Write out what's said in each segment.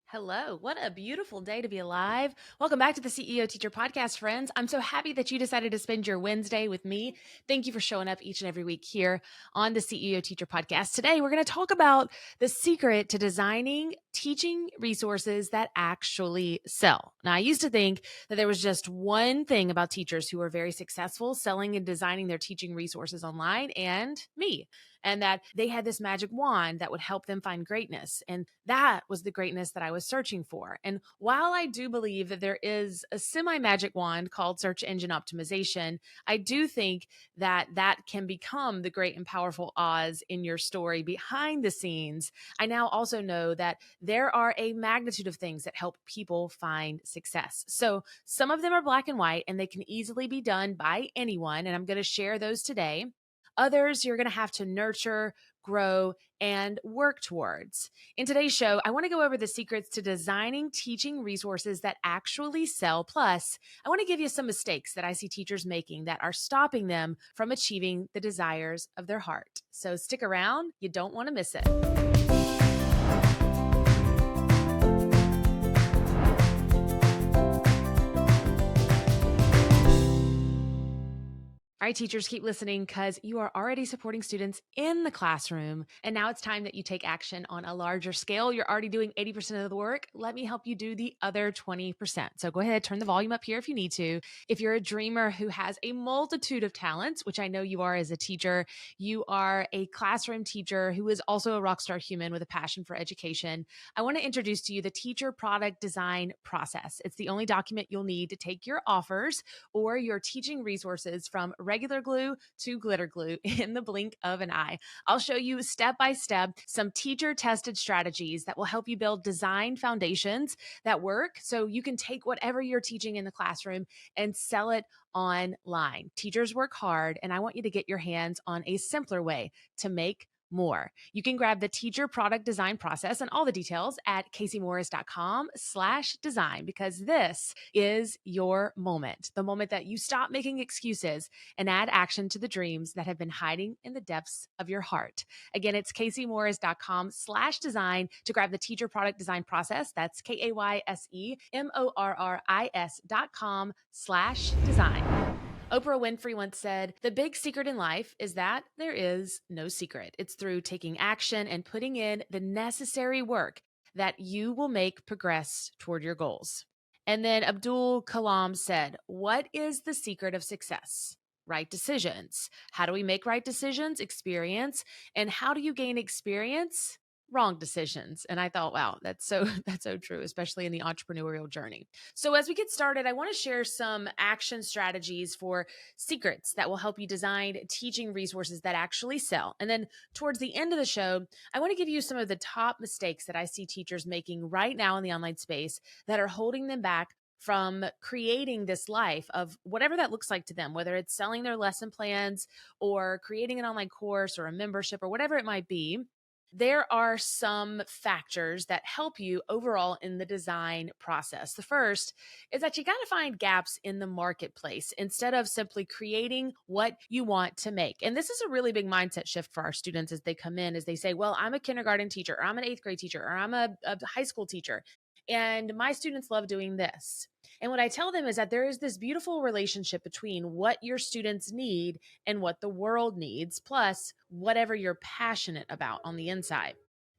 Hello. What a beautiful day to be alive. Welcome back to the CEO Teacher Podcast, friends. I'm so happy that you decided to spend your Wednesday with me. Thank you for showing up each and every week here on the CEO Teacher Podcast. Today, we're going to talk about the secret to designing teaching resources that actually sell. Now, I used to think that there was just one thing about teachers who were very successful selling and designing their teaching resources online, and me, and that they had this magic wand that would help them find greatness. And that was the greatness that I was searching for. And while I do believe that there is a semi magic wand called search engine optimization, I do think that that can become the great and powerful Oz in your story behind the scenes. I now also know that there are a magnitude of things that help people find success. So some of them are black and white and they can easily be done by anyone. And I'm going to share those today. Others you're going to have to nurture, grow, and work towards. In today's show, I want to go over the secrets to designing teaching resources that actually sell. Plus, I want to give you some mistakes that I see teachers making that are stopping them from achieving the desires of their heart. So stick around, you don't want to miss it. All right, teachers, keep listening because you are already supporting students in the classroom. And now it's time that you take action on a larger scale. You're already doing 80% of the work. Let me help you do the other 20%. So go ahead, turn the volume up here if you need to. If you're a dreamer who has a multitude of talents, which I know you are as a teacher, you are a classroom teacher who is also a rockstar human with a passion for education. I want to introduce to you the teacher product design process. It's the only document you'll need to take your offers or your teaching resources from regular glue to glitter glue in the blink of an eye. I'll show you step by step some teacher tested strategies that will help you build design foundations that work so you can take whatever you're teaching in the classroom and sell it online. Teachers work hard, and I want you to get your hands on a simpler way to make more. You can grab the teacher product design process and all the details at caseymorris.com/design because this is your moment, the moment that you stop making excuses and add action to the dreams that have been hiding in the depths of your heart. Again, it's caseymorris.com/design to grab the teacher product design process. That's KAYSEMORRIS.com/design. Oprah Winfrey once said, "The big secret in life is that there is no secret. It's through taking action and putting in the necessary work that you will make progress toward your goals." And then Abdul Kalam said, "What is the secret of success? Right decisions. How do we make right decisions? Experience. And how do you gain experience? Wrong decisions." And I thought, wow, that's so that's so true, especially in the entrepreneurial journey. So as we get started, I want to share some action strategies for secrets that will help you design teaching resources that actually sell. And then towards the end of the show, I want to give you some of the top mistakes that I see teachers making right now in the online space that are holding them back from creating this life of whatever that looks like to them, whether it's selling their lesson plans or creating an online course or a membership or whatever it might be. There are some factors that help you overall in the design process. The first is that you got to find gaps in the marketplace instead of simply creating what you want to make. And this is a really big mindset shift for our students as they come in, as they say, well, I'm a kindergarten teacher, or I'm an eighth grade teacher, or I'm a high school teacher. And my students love doing this. And what I tell them is that there is this beautiful relationship between what your students need and what the world needs, plus whatever you're passionate about on the inside.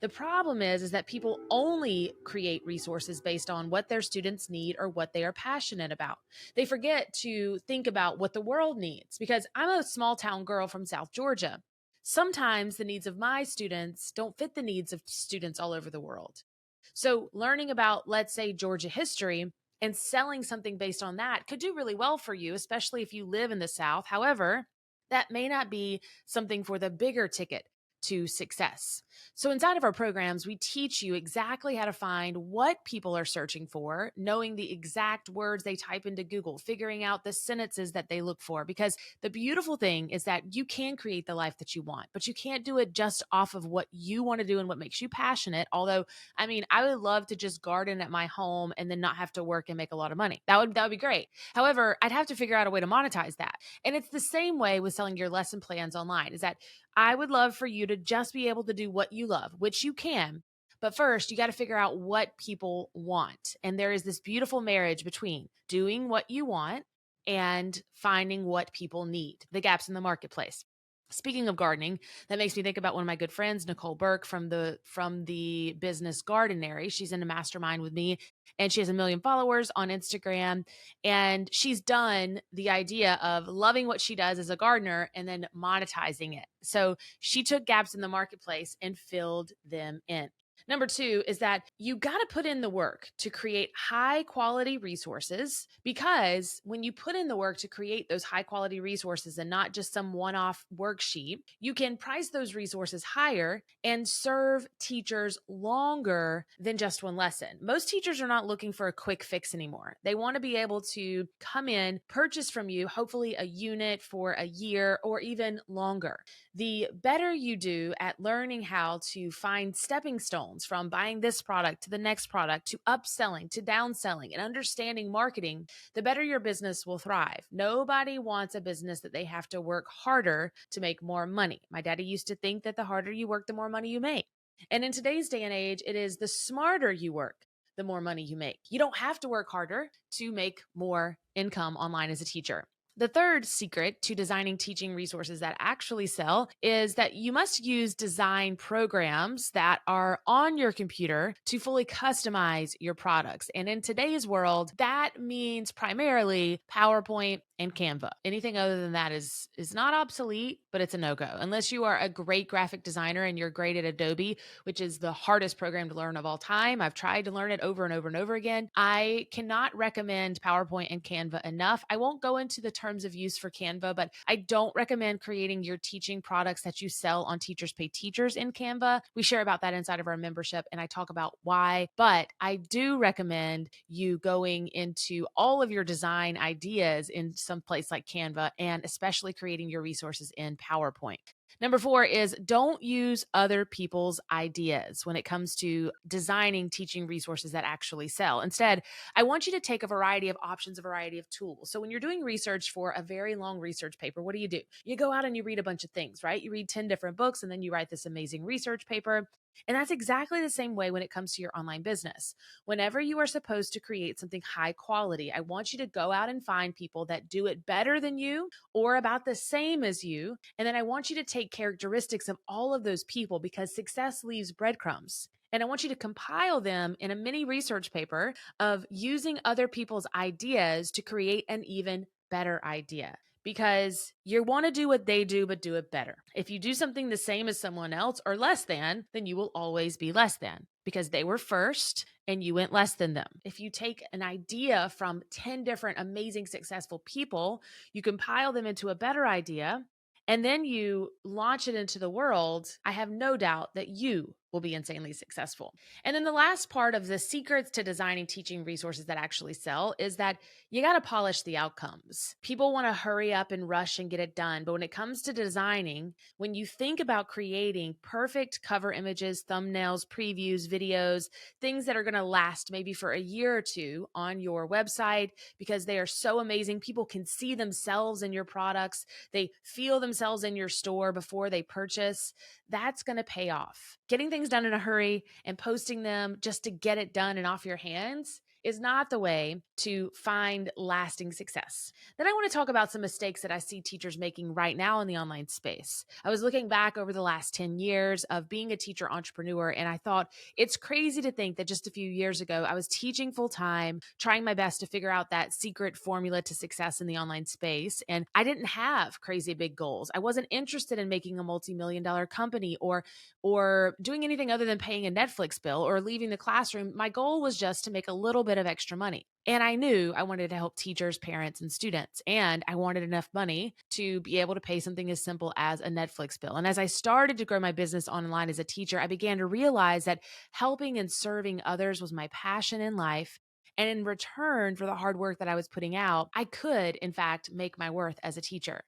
The problem is that people only create resources based on what their students need or what they are passionate about. They forget to think about what the world needs because I'm a small town girl from South Georgia. Sometimes the needs of my students don't fit the needs of students all over the world. So, learning about, let's say, Georgia history and selling something based on that could do really well for you, especially if you live in the South. However, that may not be something for the bigger ticket to success. So, inside of our programs, we teach you exactly how to find what people are searching for, knowing the exact words they type into Google, figuring out the sentences that they look for. Because the beautiful thing is that you can create the life that you want, but you can't do it just off of what you want to do and what makes you passionate. Although, I mean, I would love to just garden at my home and then not have to work and make a lot of money. That would be great. However, I'd have to figure out a way to monetize that. And it's the same way with selling your lesson plans online, is that I would love for you to just be able to do what you love, which you can, But first, you got to figure out what people want. And there is this beautiful marriage between doing what you want and finding what people need, the gaps in the marketplace. Speaking of gardening, that makes me think about one of my good friends, Nicole Burke from the business Gardenary. She's in a mastermind with me, and she has 1 million followers on Instagram. And she's done the idea of loving what she does as a gardener and then monetizing it. So she took gaps in the marketplace and filled them in. Number two is that you got to put in the work to create high quality resources, because when you put in the work to create those high quality resources and not just some one off worksheet, you can price those resources higher and serve teachers longer than just one lesson. Most teachers are not looking for a quick fix anymore. They want to be able to come in, purchase from you, hopefully a unit for a year or even longer. The better you do at learning how to find stepping stones from buying this product to the next product to upselling to downselling and understanding marketing, the better your business will thrive. Nobody wants a business that they have to work harder to make more money. My daddy used to think that the harder you work, the more money you make. And in today's day and age, it is the smarter you work, the more money you make. You don't have to work harder to make more income online as a teacher. The third secret to designing teaching resources that actually sell is that you must use design programs that are on your computer to fully customize your products. And in today's world, that means primarily PowerPoint and Canva. Anything other than that is not obsolete, but it's a no-go. Unless you are a great graphic designer and you're great at Adobe, which is the hardest program to learn of all time. I've tried to learn it over and over and over again. I cannot recommend PowerPoint and Canva enough. I won't go into the terms of use for Canva, but I don't recommend creating your teaching products that you sell on Teachers Pay Teachers in Canva. We share about that inside of our membership, and I talk about why, but I do recommend you going into all of your design ideas in some place like Canva, and especially creating your resources in PowerPoint. Number four is don't use other people's ideas when it comes to designing teaching resources that actually sell. Instead, I want you to take a variety of options, a variety of tools. So when you're doing research for a very long research paper, what do? You go out and you read a bunch of things, right? You read 10 different books and then you write this amazing research paper. And that's exactly the same way when it comes to your online business. Whenever you are supposed to create something high quality, I want you to go out and find people that do it better than you or about the same as you. And then I want you to take characteristics of all of those people, because success leaves breadcrumbs. And I want you to compile them in a mini research paper of using other people's ideas to create an even better idea, because you want to do what they do, but do it better. If you do something the same as someone else or less than, then you will always be less than, because they were first and you went less than them. If you take an idea from 10 different amazing, successful people, you compile them into a better idea, and then you launch it into the world, I have no doubt that you will be insanely successful. And then the last part of the secrets to designing teaching resources that actually sell is that you got to polish the outcomes. People want to hurry up and rush and get it done. But when it comes to designing, when you think about creating perfect cover images, thumbnails, previews, videos, things that are going to last maybe for a year or two on your website because they are so amazing, people can see themselves in your products, they feel themselves in your store before they purchase, that's going to pay off. Getting things done in a hurry and posting them just to get it done and off your hands is not the way to find lasting success. Then I want to talk about some mistakes that I see teachers making right now in the online space. I was looking back over the last 10 years of being a teacher entrepreneur, and I thought it's crazy to think that just a few years ago, I was teaching full time, trying my best to figure out that secret formula to success in the online space. And I didn't have crazy big goals. I wasn't interested in making a multi-million-dollar company or doing anything other than paying a Netflix bill or leaving the classroom. My goal was just to make a little bit of extra money. And I knew I wanted to help teachers, parents, and students. And I wanted enough money to be able to pay something as simple as a Netflix bill. And as I started to grow my business online as a teacher, I began to realize that helping and serving others was my passion in life. And in return for the hard work that I was putting out, I could, in fact, make my worth as a teacher.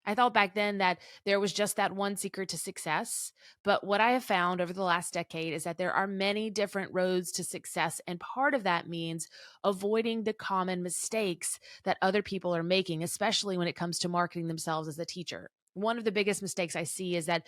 I thought back then that there was just that one secret to success. But what I have found over the last decade is that there are many different roads to success. And part of that means avoiding the common mistakes that other people are making, especially when it comes to marketing themselves as a teacher. One of the biggest mistakes I see is that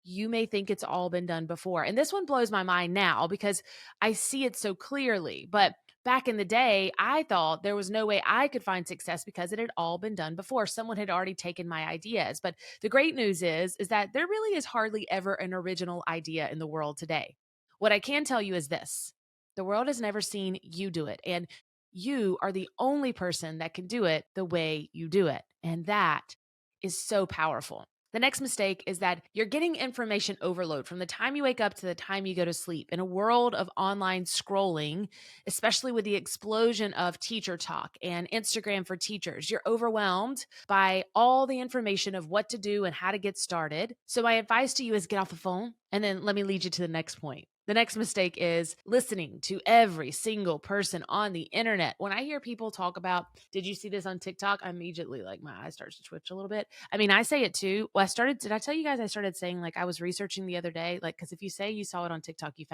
you may think it's all been done before. And this one blows my mind now because I see it so clearly. But back in the day, I thought there was no way I could find success because it had all been done before. Someone had already taken my ideas. But the great news is that there really is hardly ever an original idea in the world today. What I can tell you is this: the world has never seen you do it. And you are the only person that can do it the way you do it. And that is so powerful. The next mistake is that you're getting information overload from the time you wake up to the time you go to sleep. In a world of online scrolling, especially with the explosion of teacher talk and Instagram for teachers, you're overwhelmed by all the information of what to do and how to get started. So, my advice to you is get off the phone and then let me lead you to the next point. The next mistake is listening to every single person on the internet. When I hear people talk about, did you see this on TikTok? I immediately, like, my eyes starts to twitch a little bit. I mean, I say it too. Well, did I tell you guys I started saying, like, I was researching the other day? Like, because if you say you saw it on TikTok, you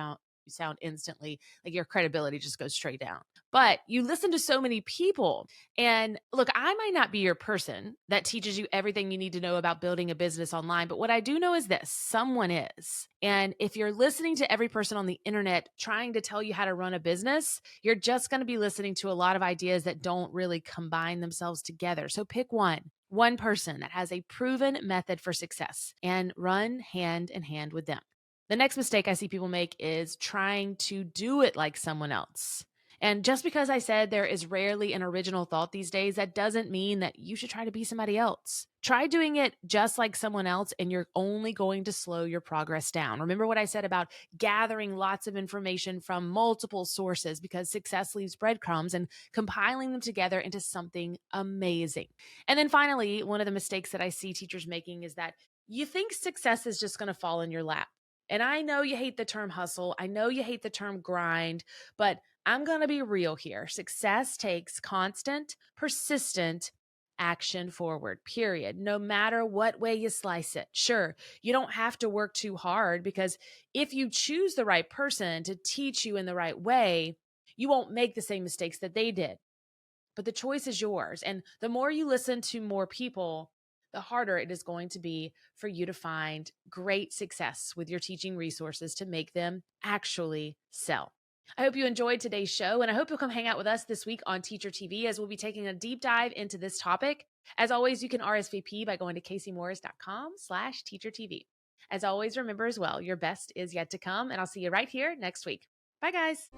sound instantly like your credibility just goes straight down. But you listen to so many people. And look, I might not be your person that teaches you everything you need to know about building a business online. But what I do know is this: someone is. And if you're listening to every person on the internet trying to tell you how to run a business, you're just going to be listening to a lot of ideas that don't really combine themselves together. So pick one person that has a proven method for success and run hand in hand with them. The next mistake I see people make is trying to do it like someone else. And just because I said there is rarely an original thought these days, that doesn't mean that you should try to be somebody else. Try doing it just like someone else, and you're only going to slow your progress down. Remember what I said about gathering lots of information from multiple sources, because success leaves breadcrumbs, and compiling them together into something amazing. And then finally, one of the mistakes that I see teachers making is that you think success is just going to fall in your lap. And I know you hate the term hustle. I know you hate the term grind, but I'm going to be real here. Success takes constant, persistent action forward, period. No matter what way you slice it. Sure, you don't have to work too hard, because if you choose the right person to teach you in the right way, you won't make the same mistakes that they did. But the choice is yours. And the more you listen to more people, the harder it is going to be for you to find great success with your teaching resources to make them actually sell. I hope you enjoyed today's show, and I hope you'll come hang out with us this week on Teacher TV, as we'll be taking a deep dive into this topic. As always, you can RSVP by going to caseymorris.com/teachertv. As always, remember as well, your best is yet to come, and I'll see you right here next week. Bye, guys.